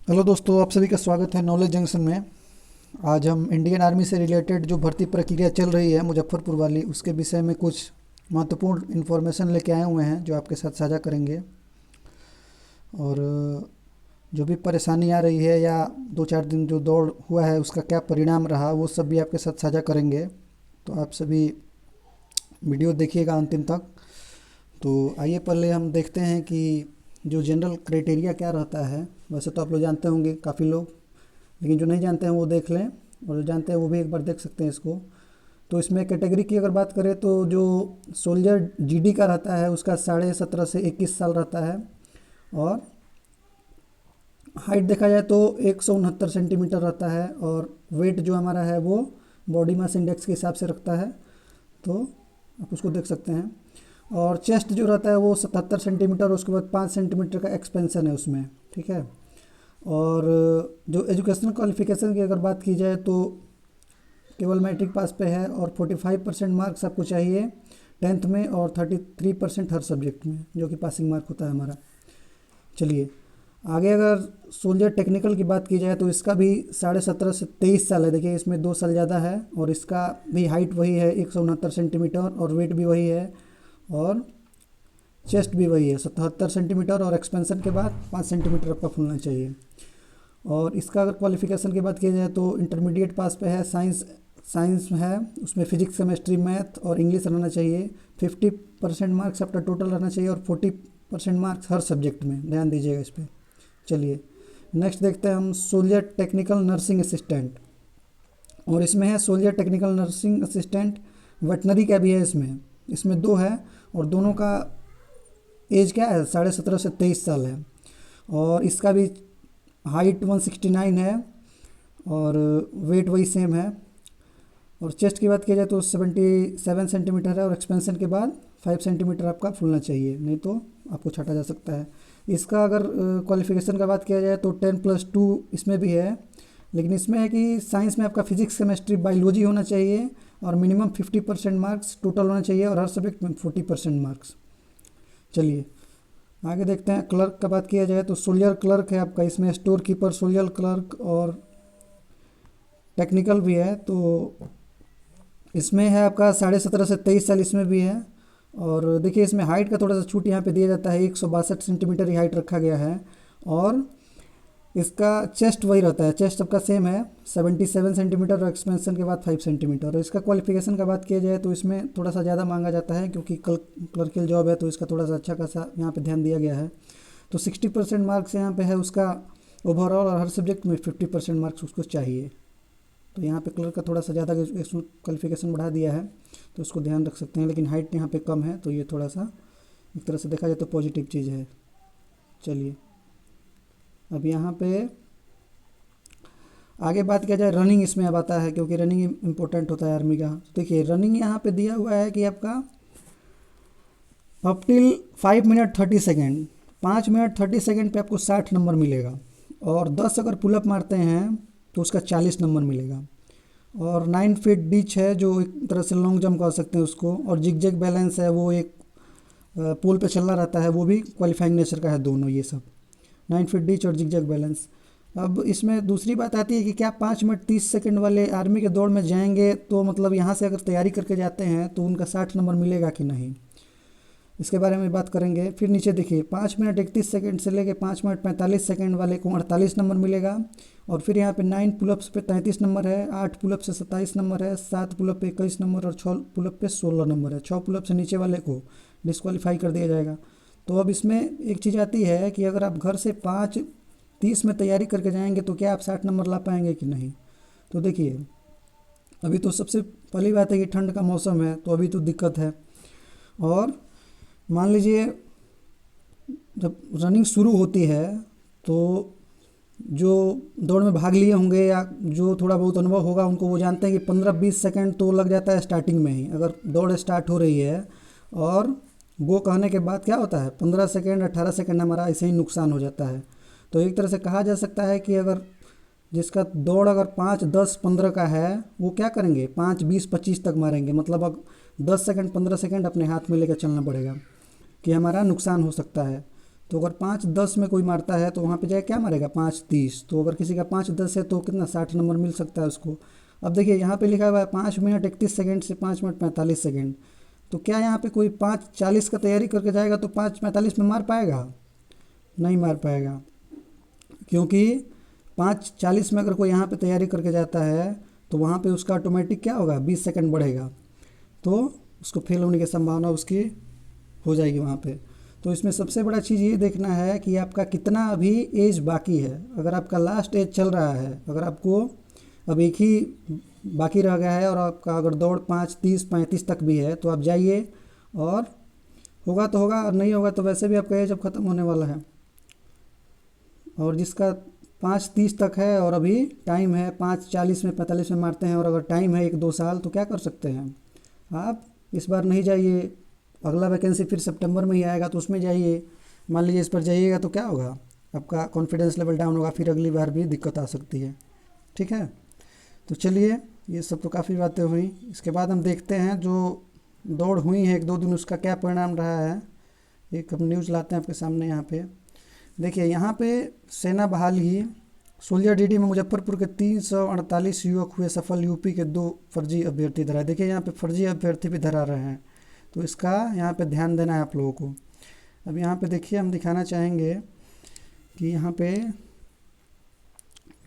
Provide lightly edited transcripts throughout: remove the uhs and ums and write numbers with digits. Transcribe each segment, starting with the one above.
Hello दोस्तों, आप सभी का स्वागत है नॉलेज जंक्शन में। आज हम इंडियन आर्मी से रिलेटेड जो भर्ती प्रक्रिया चल रही है मुजफ्फरपुर वाली, उसके विषय में कुछ महत्वपूर्ण इन्फॉर्मेशन लेके आए हुए हैं जो आपके साथ साझा करेंगे। और जो भी परेशानी आ रही है या दो चार दिन जो दौड़ हुआ है उसका क्या परिणाम रहा, वो सब भी आपके साथ साझा करेंगे। तो आप सभी वीडियो देखिएगा अंतिम तक। तो आइए पहले हम देखते हैं कि जो जनरल क्राइटेरिया क्या रहता है। वैसे तो आप लोग जानते होंगे काफ़ी लोग, लेकिन जो नहीं जानते हैं वो देख लें, और जो जानते हैं वो भी एक बार देख सकते हैं इसको। तो इसमें कैटेगरी की अगर बात करें तो जो सोल्जर जीडी का रहता है उसका 17.5 से 21 साल रहता है। और हाइट देखा जाए तो 169 सेंटीमीटर रहता है। और वेट जो हमारा है वो बॉडी मास इंडेक्स के हिसाब से रखता है, तो आप उसको देख सकते हैं। और चेस्ट जो रहता है वो 77 सेंटीमीटर, उसके बाद 5 सेंटीमीटर का एक्सपेंसन है उसमें, ठीक है। और जो एजुकेशनल क्वालिफिकेशन की अगर बात की जाए तो केवल मैट्रिक पास पे है, और 45% मार्क्स आपको चाहिए 10th में, और 33% हर सब्जेक्ट में, जो कि पासिंग मार्क होता है हमारा। चलिए आगे, अगर सोल्जर टेक्निकल की बात की जाए तो इसका भी 17.5 से 23 साल है। देखिए इसमें 2 साल ज़्यादा है, और इसका भी हाइट वही है 169 सेंटीमीटर, और वेट भी वही है, और चेस्ट भी वही है 77 सेंटीमीटर, और एक्सपेंशन के बाद 5 सेंटीमीटर आपका फूलना चाहिए। और इसका अगर क्वालिफिकेशन की बात की जाए तो इंटरमीडिएट पास पे है, साइंस साइंस है, उसमें फिजिक्स केमिस्ट्री मैथ और इंग्लिश रहना चाहिए। 50% मार्क्स आपका टोटल रहना चाहिए, और 40% मार्क्स हर सब्जेक्ट में, ध्यान दीजिएगा इस पर। चलिए नेक्स्ट देखते हैं हम सोल्जर टेक्निकल नर्सिंग असिस्टेंट। और इसमें है soldier technical nursing assistant, veterinary का भी है इसमें। इसमें दो है, और दोनों का एज क्या है, 17.5 से 23 साल है। और इसका भी हाइट 169 है, और वेट वही सेम है। और चेस्ट की बात की जाए तो 77 सेंटीमीटर है, और एक्सपेंशन के बाद 5 सेंटीमीटर आपका फूलना चाहिए, नहीं तो आपको छाटा जा सकता है। इसका अगर क्वालिफिकेशन का बात किया जाए तो 10+2 इसमें भी है, लेकिन इसमें है कि साइंस में आपका फिजिक्स केमिस्ट्री बायोलॉजी होना चाहिए, और मिनिमम 50% मार्क्स टोटल होना चाहिए, और हर सब्जेक्ट में 40% मार्क्स। चलिए आगे देखते हैं। क्लर्क का बात किया जाए तो सोल्जर क्लर्क है आपका, इसमें स्टोर कीपर, सोल्जर क्लर्क और टेक्निकल भी है। तो इसमें है आपका 17.5 से 23 साल, इसमें भी है। और देखिए इसमें हाइट का थोड़ा सा छूट यहाँ पे दिया जाता है, 162 सेंटीमीटर ही हाइट रखा गया है। और इसका चेस्ट वही रहता है, चेस्ट सबका सेम है 77 सेंटीमीटर, और एक्सपेंशन के बाद 5 सेंटीमीटर। और इसका क्वालिफिकेशन का बात किया जाए तो इसमें थोड़ा सा ज़्यादा मांगा जाता है, क्योंकि क्लर्कियल जॉब है, तो इसका थोड़ा सा अच्छा खासा यहाँ पे ध्यान दिया गया है। तो 60% मार्क्स यहाँ पे है उसका ओवरऑल, और हर सब्जेक्ट में 50% मार्क्स उसको चाहिए। तो यहाँ पे क्लर्क का थोड़ा सा ज़्यादा क्वालिफिकेशन बढ़ा दिया है, तो उसको ध्यान रख सकते हैं। लेकिन हाइट यहाँ पे कम है, तो ये थोड़ा सा एक तरह से देखा जाए तो पॉजिटिव चीज़ है। चलिए अब यहाँ पे आगे बात किया जाए, रनिंग इसमें अब आता है, क्योंकि रनिंग इम्पोर्टेंट होता है आर्मी का। तो देखिए रनिंग यहाँ पे दिया हुआ है कि आपका up till 5 minute 30 second, 5 minute 30 second पे आपको 60 नंबर मिलेगा। और 10 अगर पुलअप मारते हैं तो उसका 40 नंबर मिलेगा। और 9 फीट डिच है, जो एक तरह से लॉन्ग जंप कर सकते हैं उसको। और जिग जैग बैलेंस है, वो एक पोल पे चलना रहता है, वो भी क्वालिफाइंग नेचर का है दोनों ये सब, 9 फीट डिच और जिग जैग बैलेंस। अब इसमें दूसरी बात आती है कि क्या 5 मिनट 30 सेकंड वाले आर्मी के दौड़ में जाएंगे, तो मतलब यहाँ से अगर तैयारी करके जाते हैं तो उनका 60 नंबर मिलेगा कि नहीं, इसके बारे में बात करेंगे। फिर नीचे देखिए 5 मिनट 31 सेकंड से लेके 5 मिनट 45 सेकंड वाले को 48 नंबर मिलेगा। और फिर यहाँ पे 9 पुलअप्स पे 33 नंबर है, 8 पुलअप से 27 नंबर है, 7 पुलअप पे 21 नंबर, और 6 पुलअप पे 16 नंबर है। 6 पुलअप से नीचे वाले को डिस्क्वालीफाई कर दिया जाएगा। तो अब इसमें एक चीज़ आती है कि अगर आप घर से 5:30 में तैयारी करके जाएंगे तो क्या आप 60 नंबर ला पाएंगे कि नहीं। तो देखिए अभी तो सबसे पहली बात है कि ठंड का मौसम है, तो अभी तो दिक्कत है। और मान लीजिए जब रनिंग शुरू होती है तो जो दौड़ में भाग लिए होंगे या जो थोड़ा बहुत अनुभव होगा उनको, वो जानते हैं कि 15-20 सेकंड तो लग जाता है स्टार्टिंग में ही, अगर दौड़ स्टार्ट हो रही है। और गो कहने के बाद क्या होता है, 15 सेकंड 18 सेकंड हमारा ऐसे ही नुकसान हो जाता है। तो एक तरह से कहा जा सकता है कि अगर जिसका दौड़ अगर 5, 10, 15 का है, वो क्या करेंगे 5, 20, 25 तक मारेंगे। मतलब अब 10 सेकंड 15 सेकंड अपने हाथ में लेकर चलना पड़ेगा, कि हमारा नुकसान हो सकता है। तो अगर 5-10 में कोई मारता है तो वहाँ पे जाए क्या मारेगा 5-30। तो अगर किसी का 5-10 है तो कितना 60 नंबर मिल सकता है उसको। अब देखिए यहाँ पे लिखा हुआ है 5 मिनट 31 सेकेंड से 5 मिनट 45 सेकेंड। तो क्या यहाँ पे कोई 5:40 का तैयारी करके जाएगा तो 5:45 में मार पाएगा? नहीं मार पाएगा, क्योंकि 5:40 में अगर कोई यहाँ पे तैयारी करके जाता है तो वहाँ पे उसका ऑटोमेटिक क्या होगा 20 सेकंड बढ़ेगा, तो उसको फेल होने की संभावना उसकी हो जाएगी वहाँ पे। तो इसमें सबसे बड़ा चीज़ ये देखना है कि आपका कितना अभी एज बाकी है। अगर आपका लास्ट एज चल रहा है, अगर आपको अब एक ही बाकी रह गया है और आपका अगर दौड़ 5:30-35 तक भी है तो आप जाइए, और होगा तो होगा और नहीं होगा तो वैसे भी आपका एज अब ख़त्म होने वाला है। और जिसका 5:30 तक है और अभी टाइम है 5:40 में 45 में मारते हैं और अगर टाइम है 1-2 साल, तो क्या कर सकते हैं आप? इस बार नहीं जाइए, अगला वैकेंसी फिर सितंबर में ही आएगा तो उसमें जाइए। मान लीजिए इस पर जाइएगा तो क्या होगा, आपका कॉन्फिडेंस लेवल डाउन होगा, फिर अगली बार भी दिक्कत आ सकती है। ठीक है, तो चलिए ये सब तो काफ़ी बातें हुई। इसके बाद हम देखते हैं जो दौड़ हुई है 1-2 दिन उसका क्या परिणाम रहा है। एक हम न्यूज़ लाते हैं आपके सामने। यहाँ पे देखिए, यहाँ पे सेना बहाली सोल्जर डीडी में मुजफ्फरपुर के 348 युवक हुए सफल, यूपी के 2 फर्जी अभ्यर्थी धरा। देखिए यहाँ पे फर्जी अभ्यर्थी भी धरा रहे हैं, तो इसका यहाँ पे ध्यान देना है आप लोगों को। अब यहाँ पे देखिए हम दिखाना चाहेंगे कि यहाँ पे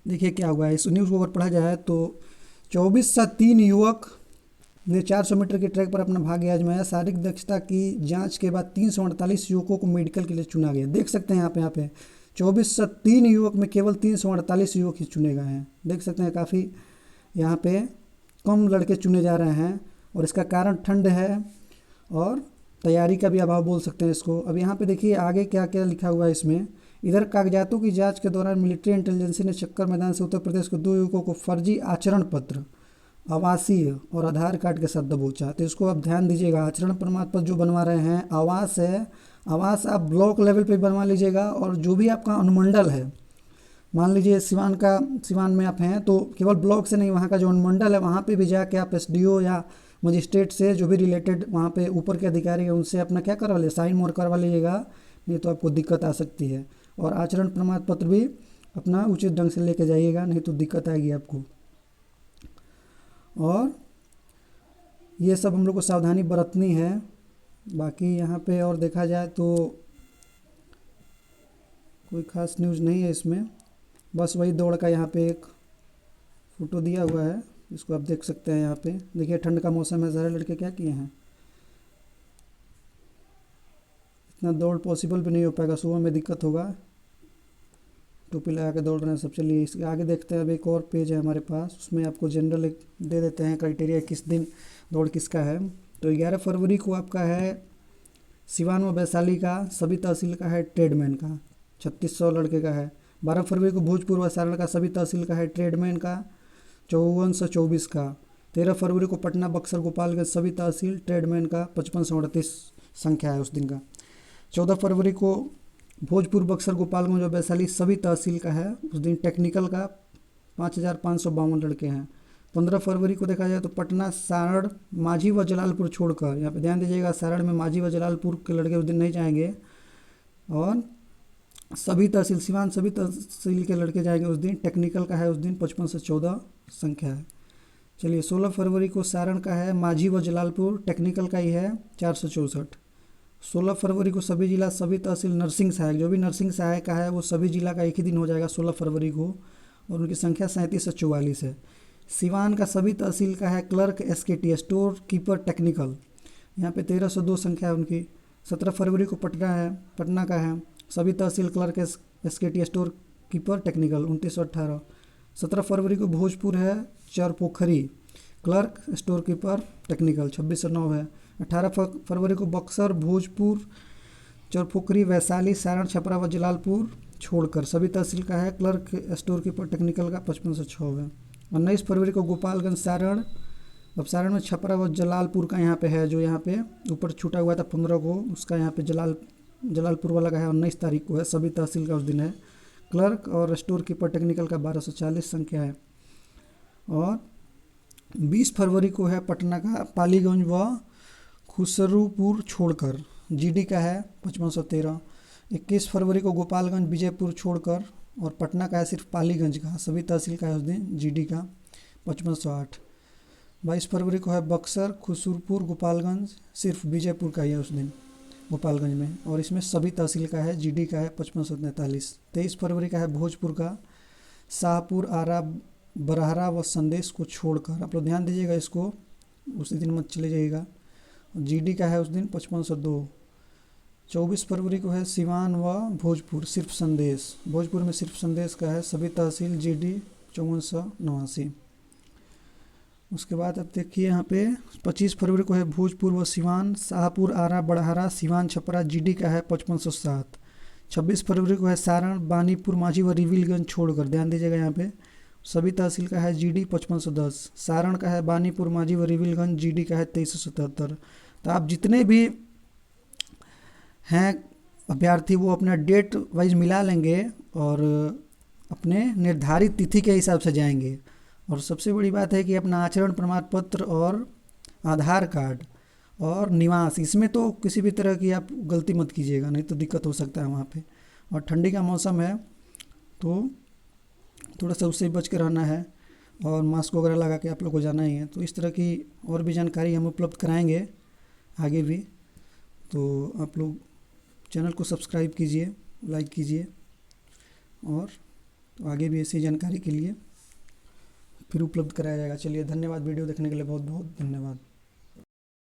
देखिए क्या हुआ है। इस न्यूज़ को अगर पढ़ा जाए तो 24 से 3 युवक ने 400 मीटर के ट्रैक पर अपना भाग्य आजमाया। शारीरिक दक्षता की जांच के बाद 348 युवकों को मेडिकल के लिए चुना गया। देख सकते हैं यहाँ पे 24 से 3 युवक में केवल 348 युवक ही चुने गए हैं। देख सकते हैं काफ़ी यहाँ पे कम लड़के चुने जा रहे हैं, और इसका कारण ठंड है और तैयारी का भी अभाव बोल सकते हैं इसको। अब यहाँ पे देखिए आगे क्या क्या लिखा हुआ है इसमें। इधर कागजातों की जांच के दौरान मिलिट्री इंटेलिजेंसी ने चक्कर मैदान से उत्तर प्रदेश के 2 युवकों को फर्जी आचरण पत्र, आवासीय और आधार कार्ड के साथ दबोचा। तो इसको आप ध्यान दीजिएगा, आचरण प्रमाण पत्र जो बनवा रहे हैं, आवास है, आवास आप ब्लॉक लेवल पे बनवा लीजिएगा, और जो भी आपका अनुमंडल है, मान लीजिए सिवान में आप हैं तो केवल ब्लॉक से नहीं, वहाँ का जो अनुमंडल है वहाँ पे भी जाके आप एसडीओ या मजिस्ट्रेट से जो भी रिलेटेड वहाँ पे ऊपर के अधिकारी है उनसे अपना क्या करवा लीजिए, साइन मोर करवा लीजिएगा, नहीं तो आपको दिक्कत आ सकती है। और आचरण प्रमाण पत्र भी अपना उचित ढंग से लेके जाइएगा, नहीं तो दिक्कत आएगी आपको। और ये सब हम लोग को सावधानी बरतनी है। बाकी यहाँ पे और देखा जाए तो कोई ख़ास न्यूज़ नहीं है इसमें, बस वही दौड़ का यहाँ पे एक फ़ोटो दिया हुआ है, इसको आप देख सकते हैं। यहाँ पे देखिए ठंड का मौसम है, सारे लड़के क्या किए हैं, इतना दौड़ पॉसिबल भी नहीं हो पाएगा, सुबह में दिक्कत होगा, टोपी लगा के दौड़ रहे हैं सब। चलिए इसके आगे देखते हैं। अब एक और पेज है हमारे पास, उसमें आपको जनरल एक दे देते हैं क्राइटेरिया, किस दिन दौड़ किसका है। तो 11 फरवरी को आपका है सिवान व वैशाली का सभी तहसील का है ट्रेडमैन का, 3600 लड़के का है। 12 फरवरी को भोजपुर व सारण का सभी तहसील का है ट्रेडमैन का 5424 का। 13 फरवरी को पटना बक्सर गोपालगंज सभी तहसील ट्रेडमैन का 5538 संख्या है उस दिन का। 14 फरवरी को भोजपुर बक्सर गोपालगंज और वैशाली सभी तहसील का है, उस दिन टेक्निकल का 5552 लड़के हैं। 15 फरवरी को देखा जाए तो पटना सारण माझी व जलालपुर छोड़कर, यहाँ पे ध्यान दीजिएगा, सारण में माझी व जलालपुर के लड़के उस दिन नहीं जाएंगे, और सभी तहसील सिवान सभी तहसील के लड़के जाएंगे उस दिन। टेक्निकल का है उस दिन 55 से 14 संख्या है। चलिए 16 फरवरी को सारण का है माझी व जलालपुर, टेक्निकल का ही है 464। 16 फरवरी को सभी जिला सभी तहसील नर्सिंग सहायक, जो भी नर्सिंग सहायक का है वो सभी जिला का एक ही दिन हो जाएगा 16 फरवरी को, और उनकी संख्या 37 से 44 है। सिवान का सभी तहसील का है clerk SKT store keeper technical, यहाँ पे 1302 संख्या है उनकी। 17 फरवरी को पटना का है सभी तहसील clerk SKT store keeper technical 2918। 17 फरवरी को भोजपुर है Charpokhari clerk store keeper technical 2609 है। 18 फरवरी को बक्सर भोजपुर चरपोखरी वैशाली सारण छपरा व जलालपुर छोड़कर सभी तहसील का है क्लर्क स्टोर कीपर टेक्निकल का 5506 है। 19 फरवरी को गोपालगंज सारण, अब सारण में छपरा व जलालपुर का यहाँ पे है, जो यहाँ पे ऊपर छूटा हुआ था 15 को, उसका यहाँ पे जलालपुर वाला का है 19 तारीख को है, सभी तहसील का उस दिन है। क्लर्क और स्टोर कीपर टेक्निकल का 1240 संख्या है। और 20 फरवरी को है पटना का पालीगंज व खुसरूपुर छोड़कर जीडी का है 5513। 21 फरवरी को गोपालगंज विजयपुर छोड़कर, और पटना का है सिर्फ पालीगंज का, सभी तहसील का है उस दिन जीडी का 5508। 22 फरवरी को है बक्सर, खुसरूपुर, गोपालगंज, सिर्फ विजयपुर का ही है उस दिन गोपालगंज में, और इसमें सभी तहसील का है, जीडी का है 5543। 23 फरवरी का है भोजपुर का, शाहपुर, आरा, बरहरा व संदेश को छोड़कर, आप लोग ध्यान दीजिएगा इसको, उसी दिन मत चले जाइएगा। जीडी का है उस दिन 5502। 24 फरवरी को है सिवान व भोजपुर, सिर्फ संदेश, भोजपुर में सिर्फ संदेश का है, सभी तहसील, जीडी 5489। उसके बाद अब देखिए यहाँ पे 25 फरवरी को है भोजपुर व सिवान, शाहपुर, आरा, बड़हरा, सिवान, छपरा, जीडी का है 5507। 26 फरवरी को है सारण, बानीपुर, माझी व रिविलगंज छोड़कर, ध्यान दीजिएगा यहाँ पे, सभी तहसील का है, जीडी 5510। सारण का है बानीपुर, माझी व रिविलगंज, जीडी का है 2377। तो आप जितने भी हैं अभ्यर्थी वो अपना डेट वाइज मिला लेंगे और अपने निर्धारित तिथि के हिसाब से जाएंगे। और सबसे बड़ी बात है कि अपना आचरण प्रमाण पत्र और आधार कार्ड और निवास, इसमें तो किसी भी तरह की आप गलती मत कीजिएगा, नहीं तो दिक्कत हो सकता है वहाँ पे। और ठंडी का मौसम है तो थोड़ा सा उससे बच के रहना है, और मास्क वगैरह लगा के आप लोग को जाना ही है। तो इस तरह की और भी जानकारी हम उपलब्ध कराएंगे आगे भी, तो आप लोग चैनल को सब्सक्राइब कीजिए, लाइक कीजिए, और आगे भी ऐसी जानकारी के लिए फिर उपलब्ध कराया जाएगा। चलिए, धन्यवाद, वीडियो देखने के लिए बहुत बहुत धन्यवाद।